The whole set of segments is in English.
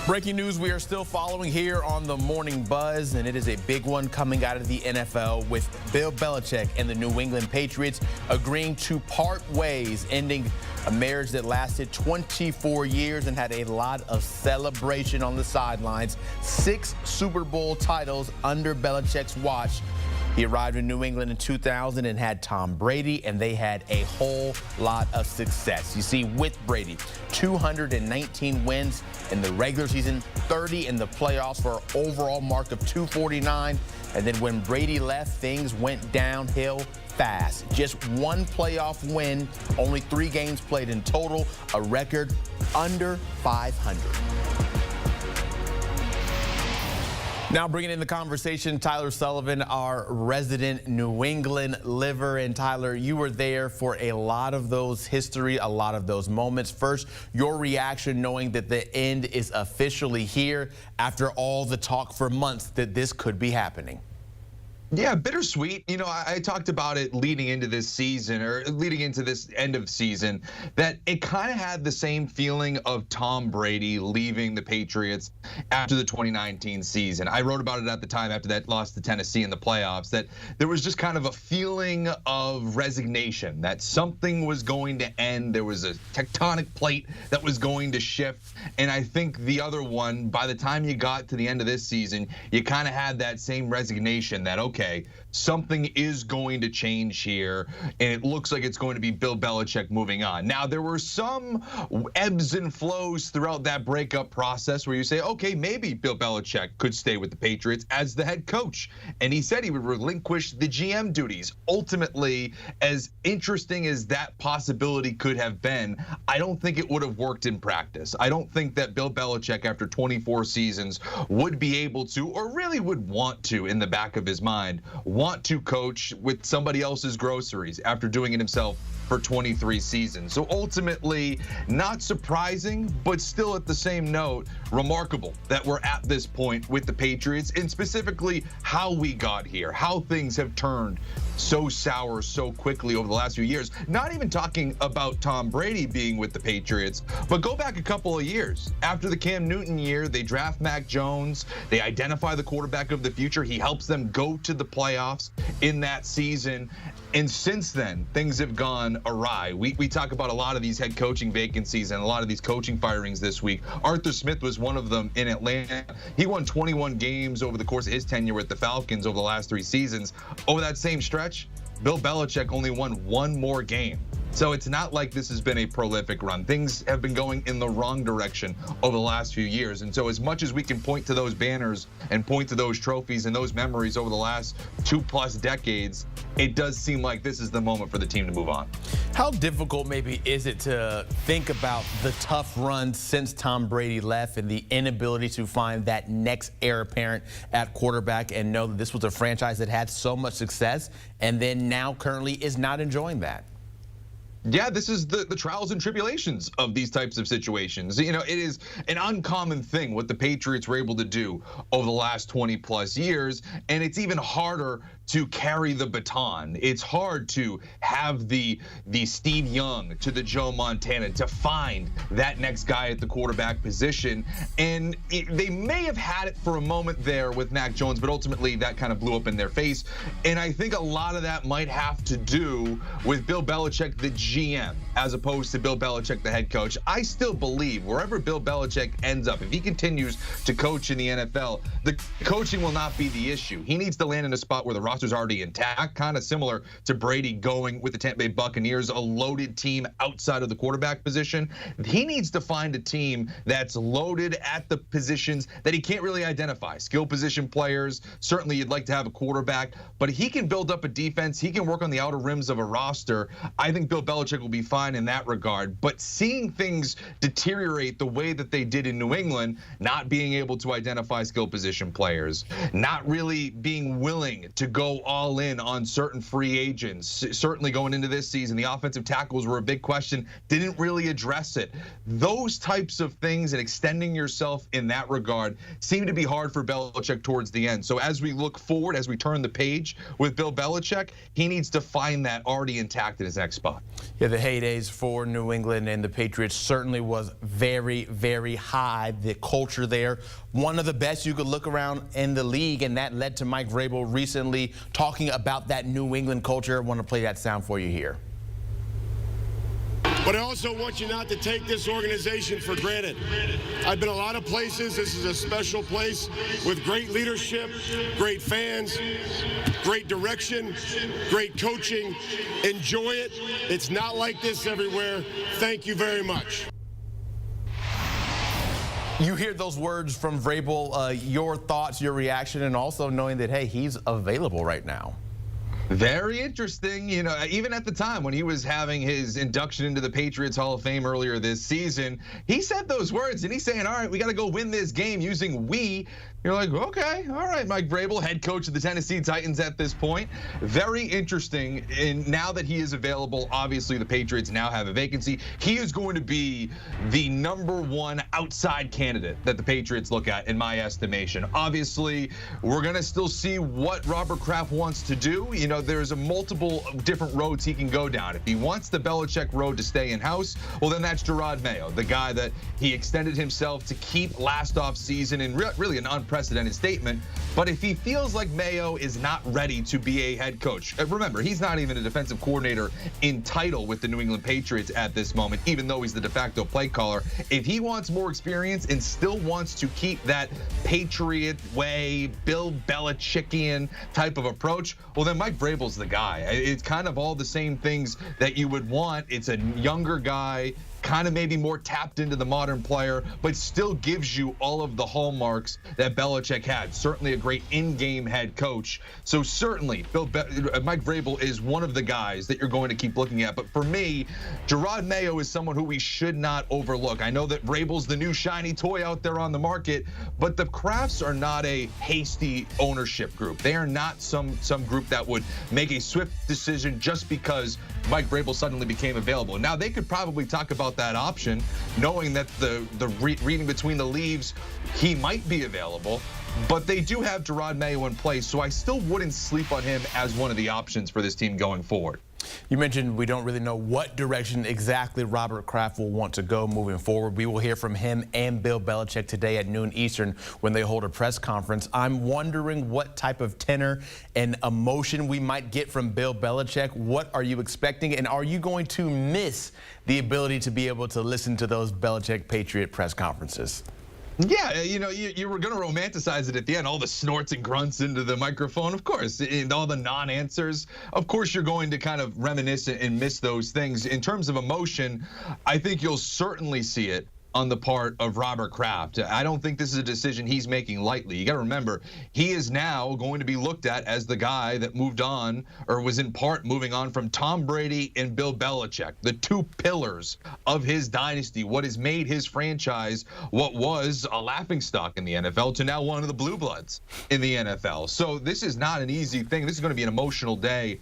Breaking news we are still following here on the Morning Buzz, and it is a big one coming out of the NFL with Bill Belichick and the New England Patriots agreeing to part ways, ending a marriage that lasted 24 years and had a lot of celebration on the sidelines. 6 Super Bowl titles under Belichick's watch. He arrived in New England in 2000 and had Tom Brady, and they had a whole lot of success. You see, with Brady, 219 wins in the regular season, 30 in the playoffs for an overall mark of 249. And then when Brady left, things went downhill fast. Just 1 playoff win, only 3 games played in total, a record under 500. Now bringing in the conversation, Tyler Sullivan, our resident New England liver. And Tyler, you were there for a lot of those history, a lot of those moments. First, your reaction knowing that the end is officially here after all the talk for months that this could be happening. Yeah, bittersweet. You know, I talked about it leading into this season, or leading into this end of season, that it kind of had the same feeling of Tom Brady leaving the Patriots after the 2019 season. I wrote about it at the time after that loss to Tennessee in the playoffs, that there was just kind of a feeling of resignation, that something was going to end. There was a tectonic plate that was going to shift. And I think the other one, by the time you got to the end of this season, you kind of had that same resignation that, okay, something is going to change here, and it looks like it's going to be Bill Belichick moving on. Now, there were some ebbs and flows throughout that breakup process where you say, okay, maybe Bill Belichick could stay with the Patriots as the head coach. And he said he would relinquish the GM duties. Ultimately, as interesting as that possibility could have been, I don't think it would have worked in practice. I don't think that Bill Belichick, after 24 seasons, would be able to, or really would want to, in the back of his mind, want to coach with somebody else's groceries after doing it himself for 23 seasons. So ultimately, not surprising, but still at the same note, remarkable that we're at this point with the Patriots, and specifically how we got here, how things have turned so sour so quickly over the last few years. Not even talking about Tom Brady being with the Patriots, but go back a couple of years. After the Cam Newton year, they draft Mac Jones, they identify the quarterback of the future, he helps them go to the playoffs in that season. And since then, things have gone awry. We talk about a lot of these head coaching vacancies and a lot of these coaching firings this week. Arthur Smith was one of them in Atlanta. He won 21 games over the course of his tenure with the Falcons over the last 3 seasons. Over that same stretch, Bill Belichick only won 1 more game. So it's not like this has been a prolific run. Things have been going in the wrong direction over the last few years. And so as much as we can point to those banners and point to those trophies and those memories over the last 2+ decades, it does seem like this is the moment for the team to move on. How difficult maybe is it to think about the tough run since Tom Brady left and the inability to find that next heir apparent at quarterback, and know that this was a franchise that had so much success and then now currently is not enjoying that? Yeah, this is the trials and tribulations of these types of situations. You know, it is an uncommon thing what the Patriots were able to do over the last 20+ years, and it's even harder to carry the baton. It's hard to have the Steve Young to the Joe Montana, to find that next guy at the quarterback position. And they may have had it for a moment there with Mac Jones, but ultimately that kind of blew up in their face. And I think a lot of that might have to do with Bill Belichick, the GM, as opposed to Bill Belichick, the head coach. I still believe wherever Bill Belichick ends up, if he continues to coach in the NFL, the coaching will not be the issue. He needs to land in a spot where the roster's already intact, kind of similar to Brady going with the Tampa Bay Buccaneers, a loaded team outside of the quarterback position. He needs to find a team that's loaded at the positions that he can't really identify. Skill position players, certainly you'd like to have a quarterback, but he can build up a defense, he can work on the outer rims of a roster. I think Bill Belichick will be fine in that regard, but seeing things deteriorate the way that they did in New England, not being able to identify skill position players, not really being willing to go go all in on certain free agents. Certainly going into this season, the offensive tackles were a big question, didn't really address it. Those types of things and extending yourself in that regard seem to be hard for Belichick towards the end. So as we look forward, as we turn the page with Bill Belichick, he needs to find that already intact in his next spot. Yeah, the heydays for New England and the Patriots certainly was very, very high. The culture there, one of the best you could look around in the league, and that led to Mike Vrabel recently talking about that New England culture. I want to play that sound for you here. But I also want you not to take this organization for granted. I've been a lot of places. This is a special place with great leadership, great fans, great direction, great coaching. Enjoy it. It's not like this everywhere. Thank you very much. You hear those words from Vrabel, your thoughts, your reaction, and also knowing that, hey, he's available right now. Very interesting. You know, even at the time when he was having his induction into the Patriots Hall of Fame earlier this season, he said those words and he's saying, all right, we got to go win this game using we. You're like, okay, all right, Mike Vrabel, head coach of the Tennessee Titans at this point. Very interesting. And now that he is available, obviously the Patriots now have a vacancy. He is going to be the #1 outside candidate that the Patriots look at, in my estimation. Obviously, we're going to still see what Robert Kraft wants to do. You know, there's a multiple different roads he can go down. If he wants the Belichick road to stay in-house, well, then that's Jerod Mayo, the guy that he extended himself to keep last offseason, and really an unprecedented statement. But if he feels like Mayo is not ready to be a head coach, remember, he's not even a defensive coordinator in title with the New England Patriots at this moment, even though he's the de facto play caller. If he wants more experience and still wants to keep that Patriot way, Bill Belichickian type of approach, well, then Mike Vrabel's the guy. It's kind of all the same things that you would want. It's a younger guy, kind of maybe more tapped into the modern player, but still gives you all of the hallmarks that Belichick had. Certainly a great in-game head coach. So certainly, Mike Vrabel is one of the guys that you're going to keep looking at. But for me, Jerod Mayo is someone who we should not overlook. I know that Vrabel's the new shiny toy out there on the market, but the Krafts are not a hasty ownership group. They are not some group that would make a swift decision just because Mike Vrabel suddenly became available. Now, they could probably talk about that option, knowing that reading between the leaves, he might be available, but they do have Jerod Mayo in place, so I still wouldn't sleep on him as one of the options for this team going forward. You mentioned we don't really know what direction exactly Robert Kraft will want to go moving forward. We will hear from him and Bill Belichick today at noon Eastern when they hold a press conference. I'm wondering what type of tenor and emotion we might get from Bill Belichick. What are you expecting? And are you going to miss the ability to be able to listen to those Belichick Patriot press conferences? Yeah, you know, you were going to romanticize it at the end, all the snorts and grunts into the microphone, of course, and all the non-answers. Of course, you're going to kind of reminisce and miss those things. In terms of emotion, I think you'll certainly see it on the part of Robert Kraft. I don't think this is a decision he's making lightly. You got to remember, he is now going to be looked at as the guy that moved on, or was in part moving on from Tom Brady and Bill Belichick, the two pillars of his dynasty, what has made his franchise what was a laughingstock in the NFL to now one of the blue bloods in the NFL. So this is not an easy thing. This is going to be an emotional day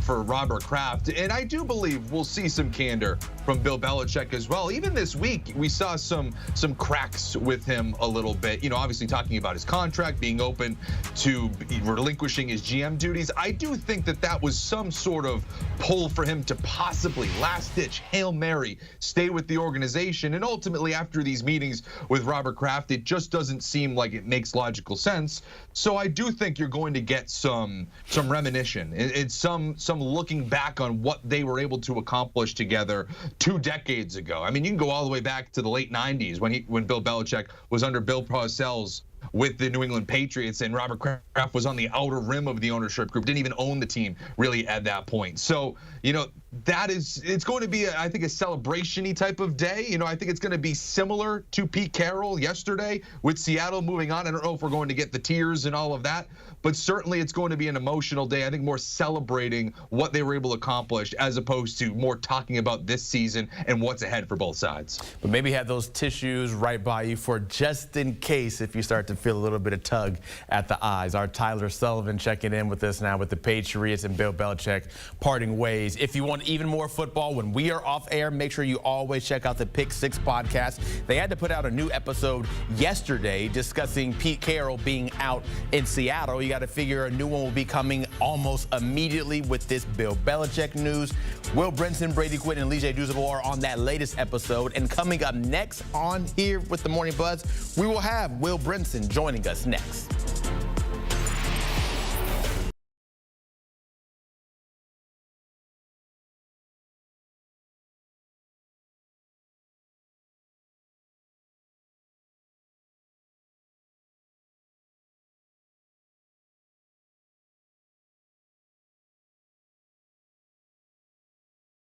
for Robert Kraft. And I do believe we'll see some candor from Bill Belichick as well. Even this week, we saw some cracks with him a little bit. You know, obviously talking about his contract, being open to relinquishing his GM duties. I do think that was some sort of pull for him to possibly last-ditch Hail Mary, stay with the organization. And ultimately, after these meetings with Robert Kraft, it just doesn't seem like it makes logical sense. So I do think you're going to get some reminiscence. It's some looking back on what they were able to accomplish together 2 decades ago. I mean, you can go all the way back to the late 90s when Bill Belichick was under Bill Parcells with the New England Patriots, and Robert Kraft was on the outer rim of the ownership group, didn't even own the team really at that point. So, you know, it's going to be, I think, a celebration-y type of day. You know, I think it's going to be similar to Pete Carroll yesterday with Seattle moving on. I don't know if we're going to get the tears and all of that, but certainly it's going to be an emotional day. I think more celebrating what they were able to accomplish as opposed to more talking about this season and what's ahead for both sides. But maybe have those tissues right by you for just in case if you start to feel a little bit of tug at the eyes. Our Tyler Sullivan checking in with us now with the Patriots and Bill Belichick parting ways. If you want even more football when we are off air, make sure you always check out the Pick 6 podcast. They had to put out a new episode yesterday discussing Pete Carroll being out in Seattle. You got to figure a new one will be coming almost immediately with this Bill Belichick news. Will Brinson, Brady Quinn, and Lige Duzable are on that latest episode. And coming up next on here with the Morning Buzz, we will have Will Brinson joining us next.